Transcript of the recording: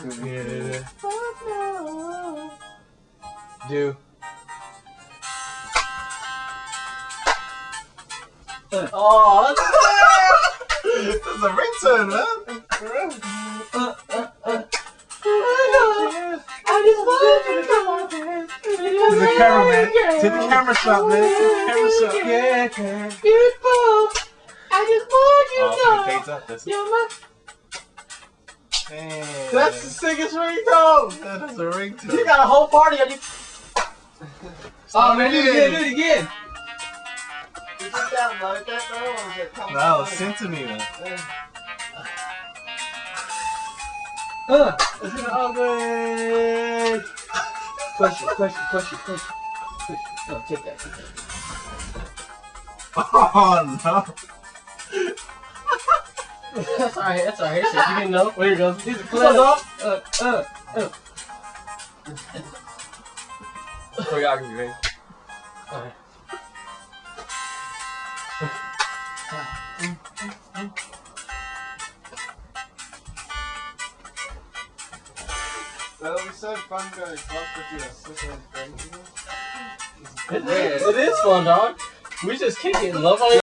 Yeah. Do. Oh, that's a ringtone, man. To the camera, man. To the camera shot, man. To the camera shot. Yeah, beautiful. I just want you to know. You're my... Man. That's the sickest ringtone. That is a ringtone. You got a whole party on you. Oh, man, do it again. Is it that like that though, or is it coming? No, sing to me, man. It's gonna ugly. Push it. Oh, take that. Oh, no. That's alright. Shit, you didn't know. Well, here it goes. These are close off. Choreography, ready? Alright. That'll be so fun going club with your sister and friends. It is fun, dog. We just kick it and love on